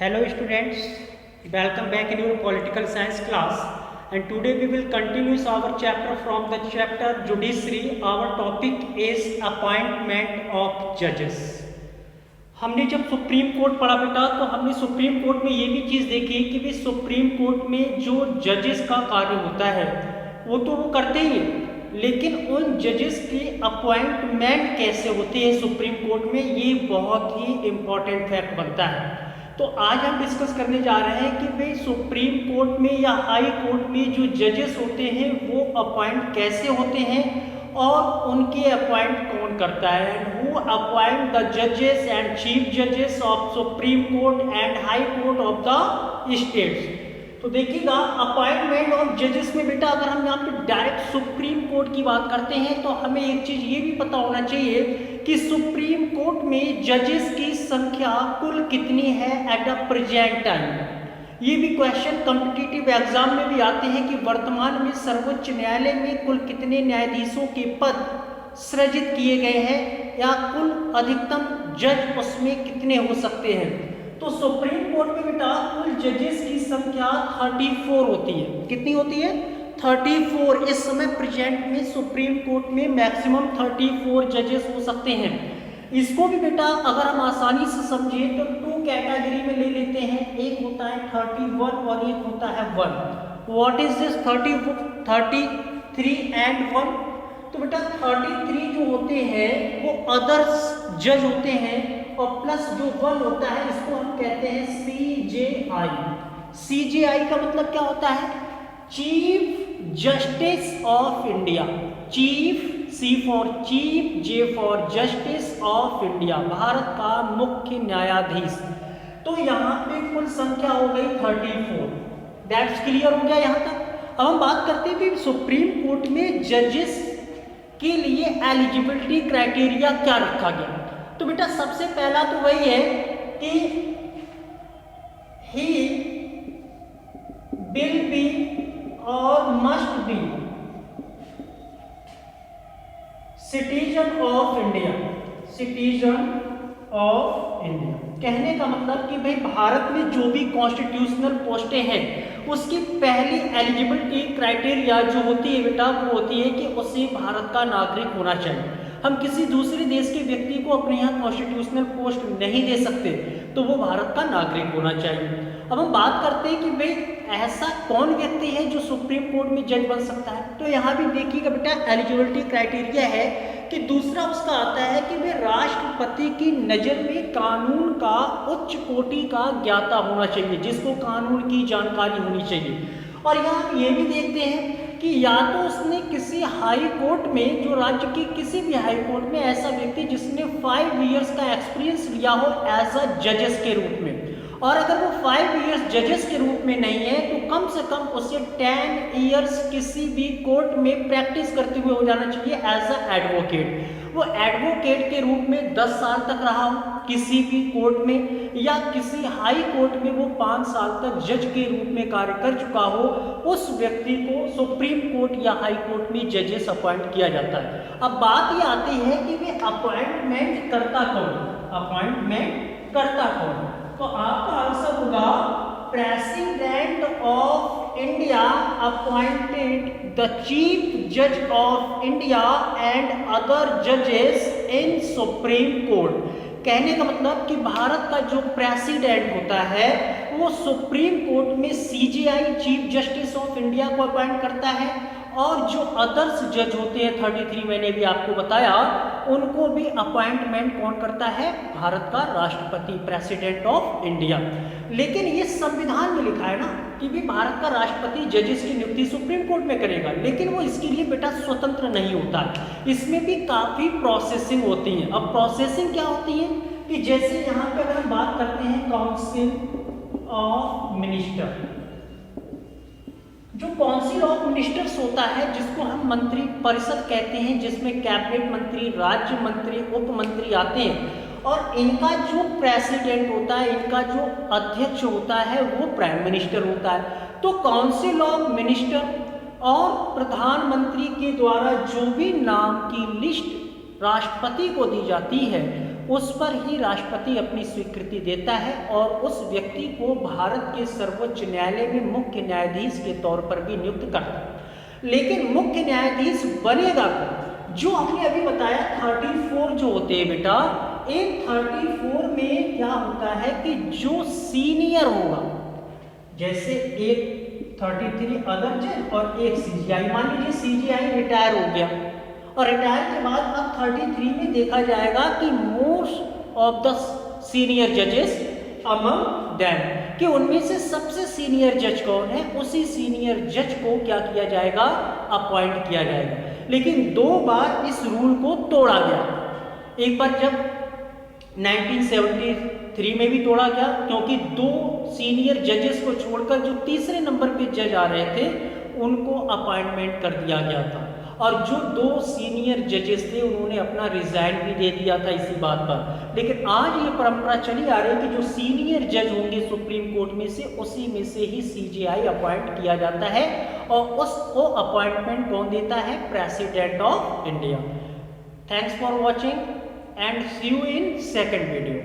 Hello students, welcome back in your political science class, and today we will continue our chapter from the chapter judiciary. Our topic is appointment of judges. हमने जब supreme court पढ़ा बेटा तो हमने supreme court में ये भी चीज़ देखी कि भी सुप्रीम कोर्ट में जो जजेस का कार्य होता है वो तो वो करते ही है, लेकिन उन जजेस के अपॉइंटमेंट कैसे होते हैं सुप्रीम कोर्ट में, ये बहुत ही इम्पोर्टेंट फैक्ट बनता है। तो आज हम डिस्कस करने जा रहे हैं कि भाई सुप्रीम कोर्ट में या हाई कोर्ट में जो जजेस होते हैं वो अपॉइंट कैसे होते हैं और उनके अपॉइंट कौन करता है, एंड हु अपॉइंट द जजेस एंड चीफ जजेस of supreme court and high court of the states. तो देखिएगा अपॉइंटमेंट ऑफ जजेस में बेटा अगर हम यहाँ पे डायरेक्ट सुप्रीम कोर्ट की बात करते हैं तो हमें एक चीज ये भी पता होना चाहिए कि सुप्रीम कोर्ट में जजेस की संख्या कुल कितनी है एट द प्रेजेंट टाइम। ये भी क्वेश्चन कॉम्पिटिटिव एग्जाम में भी आते हैं कि वर्तमान में सर्वोच्च न्यायालय में कुल कितने न्यायाधीशों के पद सृजित किए गए हैं या कुल अधिकतम जज उसमें कितने हो सकते हैं। तो सुप्रीम कोर्ट में बेटा कुल जजेस की संख्या 34 होती है। कितनी होती है? 34। इस समय प्रेजेंट में सुप्रीम कोर्ट में मैक्सिमम 34 जजेस हो सकते हैं। इसको भी बेटा अगर हम आसानी से समझे तो 2 कैटेगरी में ले लेते हैं, एक होता है 31 और एक होता है 1। What is this 33 and 1? तो बेटा 33 जो होते हैं वो अदर्स जज होते हैं और प्लस जो 1 होता है इसको हम कहते हैं CJI। CJI का मतलब क्या होता है? Chief justice of India. Chief, C for chief, J for justice of India, Bharat का मुख्य न्यायाधीश। तो यहाँ पे कुल संख्या हो गई 34। दैट्स क्लियर हो गया यहाँ तक। अब हम बात करते हैं कि सुप्रीम कोर्ट में जजेस के लिए एलिजिबिलिटी क्राइटेरिया क्या रखा गया। तो बेटा सबसे पहला तो वही है कि ही विल बी और must be citizen of India. Citizen of India कहने का मतलब कि भाई भारत में जो भी कॉन्स्टिट्यूशनल पोस्टें हैं उसकी पहली एलिजिबिलिटी क्राइटेरिया जो होती है बेटा वो होती है कि उसे भारत का नागरिक होना चाहिए। हम किसी दूसरे देश के व्यक्ति को अपने यहाँ कॉन्स्टिट्यूशनल पोस्ट नहीं दे सकते, तो वो भारत का नागरिक होना चाहिए। अब हम बात करते हैं कि भाई ऐसा कौन व्यक्ति है जो सुप्रीम कोर्ट में जज बन सकता है। तो यहाँ भी देखिएगा बेटा एलिजिबिलिटी क्राइटेरिया है कि दूसरा उसका आता है कि वे राष्ट्रपति की नज़र में कानून का उच्च कोटि का ज्ञाता होना चाहिए, जिसको कानून की जानकारी होनी चाहिए। और यहाँ ये भी देखते हैं कि या तो उसने किसी हाई कोर्ट में, जो राज्य की किसी भी हाई कोर्ट में ऐसा व्यक्ति जिसने 5 इयर्स का एक्सपीरियंस लिया हो एज अ जजेस के रूप में, और अगर वो 5 इयर्स जजेस के रूप में नहीं है तो कम से कम उसे 10 इयर्स किसी भी कोर्ट में प्रैक्टिस करते हुए हो जाना चाहिए एज अ एडवोकेट। वो एडवोकेट के रूप में 10 साल तक रहा हो किसी भी कोर्ट में, या किसी हाई कोर्ट में वो 5 साल तक जज के रूप में कार्य कर चुका हो, उस व्यक्ति को सुप्रीम कोर्ट या हाई कोर्ट में जजेस अपॉइंट किया जाता है। अब बात ये आती है कि वे अपॉइंटमेंट करता कौन? अपॉइंटमेंट करता कौन? तो आपका आंसर होगा president of India appointed the chief जज ऑफ इंडिया एंड अदर जजेस इन सुप्रीम कोर्ट। कहने का मतलब कि भारत का जो प्रेसिडेंट होता है वो सुप्रीम कोर्ट में CJI chief justice of India को अपॉइंट करता है, और जो अदर्स जज होते हैं 33 मैंने भी आपको बताया उनको भी अपॉइंटमेंट कौन करता है? भारत का राष्ट्रपति, प्रेसिडेंट ऑफ इंडिया। लेकिन ये संविधान में लिखा है ना कि भी भारत का राष्ट्रपति जजेस की नियुक्ति सुप्रीम कोर्ट में करेगा, लेकिन वो इसके लिए बेटा स्वतंत्र नहीं होता, इसमें भी काफ़ी प्रोसेसिंग होती है। अब प्रोसेसिंग क्या होती है कि जैसे यहाँ पे अगर हम बात करते हैं काउंसिल ऑफ मिनिस्टर, जो काउंसिल ऑफ मिनिस्टर्स होता है जिसको हम मंत्री परिषद कहते हैं, जिसमें कैबिनेट मंत्री, राज्य मंत्री, उप मंत्री आते हैं, और इनका जो प्रेसिडेंट होता है, इनका जो अध्यक्ष होता है वो प्राइम मिनिस्टर होता है। तो काउंसिल ऑफ मिनिस्टर और प्रधानमंत्री के द्वारा जो भी नाम की लिस्ट राष्ट्रपति को दी जाती है उस पर ही राष्ट्रपति अपनी स्वीकृति देता है और उस व्यक्ति को भारत के सर्वोच्च न्यायालय में मुख्य न्यायाधीश के तौर पर भी नियुक्त करता है। लेकिन मुख्य न्यायाधीश बनेगा कौन? जो हमने अभी बताया 34 जो होते हैं बेटा, इन 34 में क्या होता है कि जो सीनियर होगा, जैसे एक 33 अदर जज और एक सीजीआई, मान लीजिए सीजीआई रिटायर हो गया और रिटायर के बाद अब 33 में देखा जाएगा कि मोस्ट ऑफ द सीनियर जजेस अमंग देम, कि उनमें से सबसे सीनियर जज कौन है, उसी सीनियर जज को क्या किया जाएगा, अपॉइंट किया जाएगा। लेकिन 2 बार इस रूल को तोड़ा गया। एक बार जब 1973 में भी तोड़ा गया, क्योंकि 2 सीनियर जजेस को छोड़कर जो तीसरे नंबर पे जज आ रहे थे उनको अपॉइंटमेंट कर दिया गया था, और जो 2 सीनियर जजेस थे उन्होंने अपना रिजाइन भी दे दिया था इसी बात पर। लेकिन आज ये परंपरा चली आ रही है कि जो सीनियर जज होंगे सुप्रीम कोर्ट में से, उसी में से ही सीजीआई अपॉइंट किया जाता है, और उसको अपॉइंटमेंट कौन देता है, president of India. Thanks for watching and see you in second video.